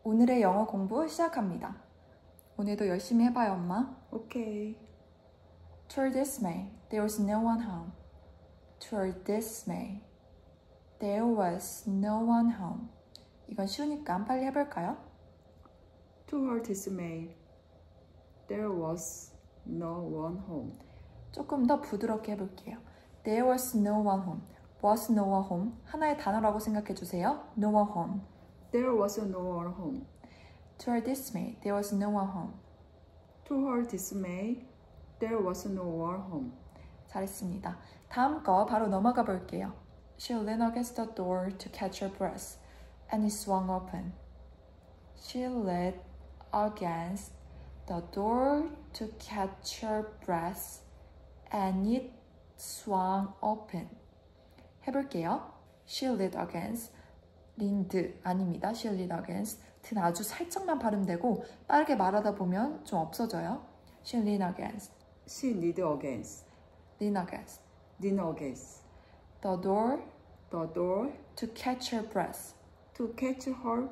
오늘의 영어 공부 시작합니다. 오늘도 열심히 해봐요, 엄마. 오케이. To our dismay, there was no one home. To our dismay, there was no one home. 이건 쉬우니까 빨리 해볼까요? To her dismay, there was no one home. 조금 더 부드럽게 해볼게요. There was no one home. Was no one home. 하나의 단어라고 생각해주세요. No one home. There was no one home. To her dismay, there was no one home. To her dismay, there was no one home. 잘했습니다. 다음 거 바로 넘어가 볼게요. She leaned against the door to catch her breath, and it swung open. She leaned against the door to catch her breath, and it swung open. 해볼게요. She leaned against, leaned 아닙니다. She leaned against. 는 아주 살짝만 발음되고 빠르게 말하다 보면 좀 없어져요. She leaned against. She leaned against. Lean against. Leaned against. The door The door to catch her breath. to catch her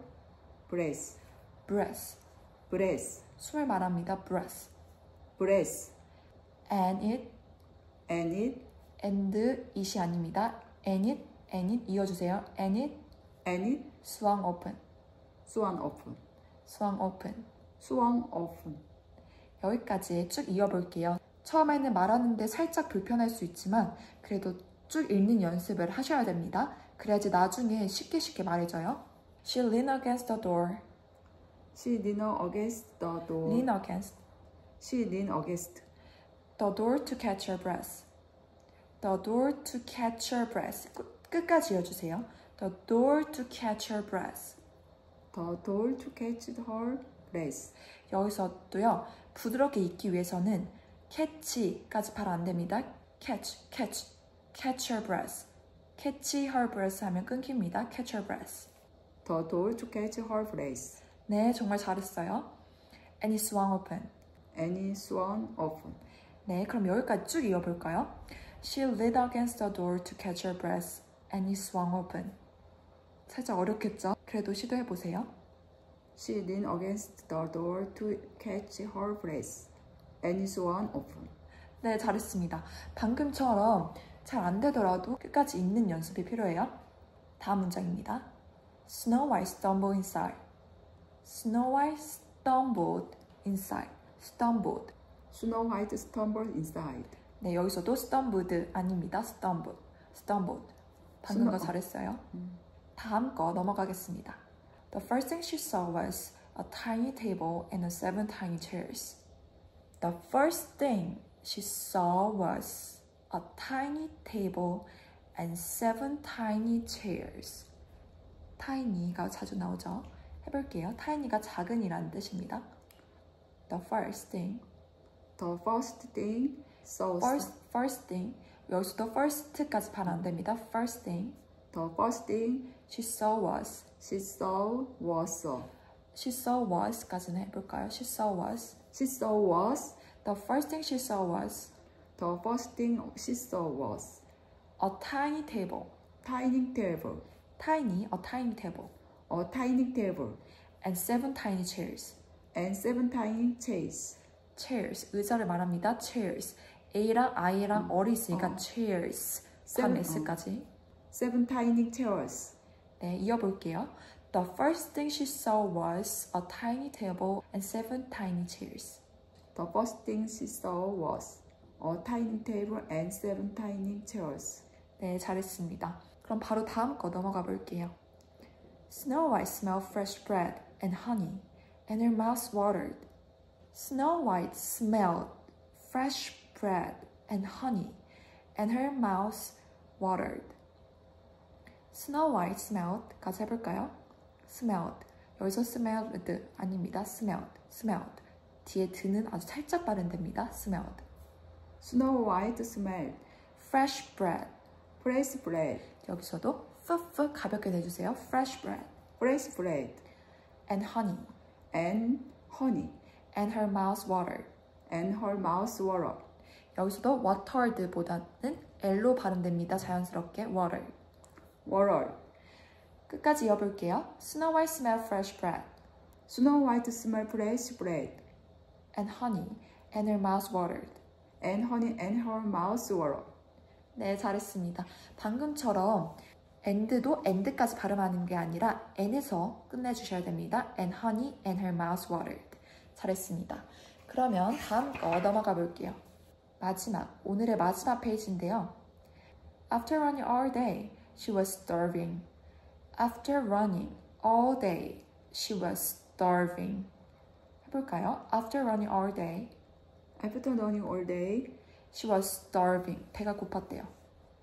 breath. Breath. Breath. 숨을 말합니다. Breath. Breath. And it, And it. and it이 아닙니다. And it 이어주세요. And it swung open. Swung open. swung open. Swung open. 여기까지 쭉 이어볼게요. 처음에는 말하는데 살짝 불편할 수 있지만 그래도 쭉 읽는 연습을 하셔야 됩니다. 그래야지 나중에 쉽게 말해져요. She leaned against the door. She leaned against the door. Lean against She leaned against the door to catch her breath. The door to catch her breath. 끝까지 이어주세요. The door to catch her breath. the door to catch her breath. 여기서도요. 부드럽게 읽기 위해서는 catch까지 발 안 됩니다. catch her breath. catch her breath 하면 끊깁니다. catch her breath. The door to catch her breath. 네, 정말 잘했어요. And it swung open. And it swung open. 네, 그럼 여기까지 쭉 이어볼까요? She leaned against the door to catch her breath, and it swung open. 살짝 어렵겠죠? 그래도 시도해보세요. She leaned against the door to catch her breath. And it swung open. 네, 잘했습니다. 방금처럼 잘 안 되더라도 끝까지 읽는 연습이 필요해요. 다음 문장입니다. Snow White stumbled inside. Snow White stumbled inside. stumbled. Snow White stumbled inside. 네, 여기서도 stumbled 아닙니다. stumbled. 방금 거 잘했어요. 다음 거 넘어가겠습니다. The first thing she saw was a tiny table and 7 tiny chairs. The first thing she saw was a tiny table and 7 tiny chairs. tiny가 자주 나오죠. 해볼게요. tiny가 작은이라는 뜻입니다. The first thing. The first thing saw. First thing. 여기서도 first까지 발 안 됩니다. First thing. The first thing She saw was. she saw was. She saw was까지는 해볼까요? She saw was. She saw was. The first thing she saw was The first thing she saw was a tiny table. tiny table. Tiny, a tiny table. A tiny table. And 7 tiny chairs. And 7 tiny chairs. Chairs, 의자를 말합니다. Chairs. A랑 I랑 R이 있으니까 chairs. 3S까지. 7 tiny chairs. 네, 이어볼게요. The first thing she saw was a tiny table and 7 tiny chairs. The first thing she saw was a tiny table and 7 tiny chairs. 네, 잘했습니다. 그럼 바로 다음 거 넘어가 볼게요. Snow White smelled fresh bread and honey, and her mouth watered. Snow White smelled fresh bread and honey, and her mouth watered. Snow White smelled, 같이 해볼까요? smelled. 여기서 smelled 아닙니다. smelled. 뒤에 드는 아주 살짝 발음됩니다. smelled. Snow White smelled fresh bread. fresh bread. 여기서도 f 가볍게 내주세요. fresh bread. fresh bread. and honey. And honey. and her mouth watered. And her mouth watered. 여기서도 watered보다는 L로 발음됩니다. 자연스럽게 water. watered. 끝까지 이어볼게요. Snow White smelled fresh bread. Snow White smelled fresh bread and honey, and her mouth watered. and honey and her mouth watered. 네, 잘했습니다. 방금처럼 and도 and까지 발음하는 게 아니라 n에서 끝내주셔야 됩니다. And honey and her mouth watered. 잘했습니다. 그러면 다음 거 넘어가 볼게요. 마지막, 오늘의 마지막 페이지인데요. After running all day, she was starving. After running all day, she was starving. 해볼까요? After running all day, After running all day, she was starving. 배가 고팠대요.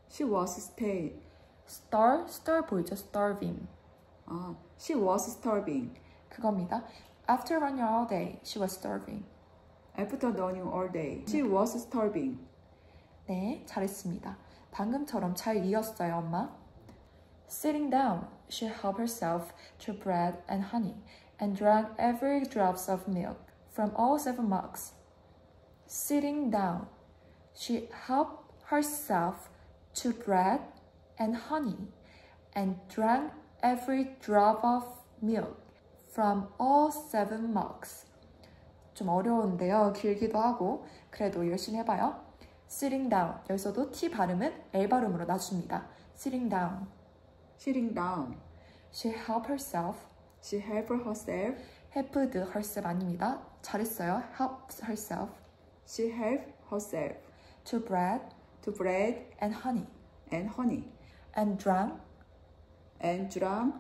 she was staying. star 보이죠? starving. She was starving. 그겁니다. After running all day, she was starving. After running all day, she was starving. 네, 잘했습니다. 방금처럼 잘 이었어요, 엄마. Sitting down, she helped herself to bread and honey and drank every drop of milk from all 7 mugs. Sitting down, she helped herself to bread and honey and drank every drop of milk from all 7 mugs. 좀 어려운데요. 길기도 하고 그래도 열심히 해봐요. Sitting down. 여기서도 T 발음은 L 발음으로 낮춥니다. Sitting down. Sitting down, She helped herself. she helped herself. helped herself 아닙니다. 잘했어요. helped herself She helped herself to bread to bread and honey and honey and drank. and drank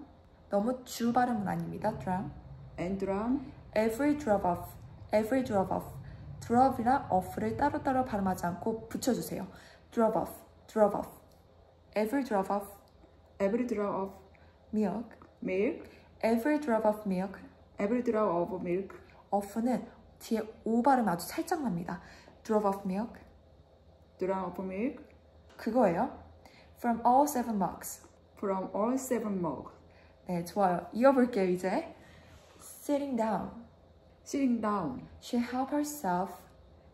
너무 주 발음은 아닙니다. drank every drop of drop이랑 off를 따로따로 발음하지 않고 붙여주세요. drop of every drop of milk milk, every drop of milk. every drop of milk, off는 뒤에 O 발음 아주 살짝 납니다. drop of milk drop of milk 그거예요. from all 7 mugs. from all 7 mugs. 네, 좋아요. 이어볼게요, 이제. sitting down. Sitting down, She helped herself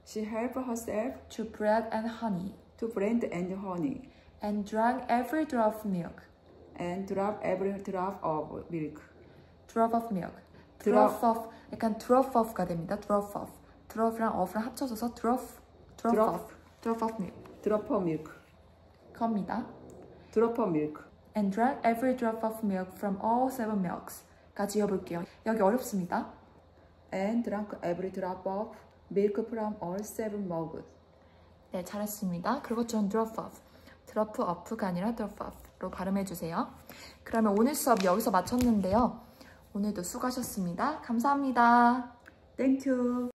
she helped herself to bread and honey to bread and honey and drank every drop of milk. and drank every drop of milk. drop of milk. Drop. drop of, 약간 drop off가 됩니다. drop off. drop이랑 off랑 합쳐져서 drop Drop. off. drop of milk. Drop of milk, 겁니다. drop of milk. and drank every drop of milk from all 7 milks. 까지 이어볼게요. 여기 어렵습니다. And drank every drop of milk from all 7 mugs. 네, 잘했습니다. 그리고 전 drop off. drop off가 아니라 drop off로 발음해주세요. 그러면 오늘 수업 여기서 마쳤는데요. 오늘도 수고하셨습니다. 감사합니다. Thank you.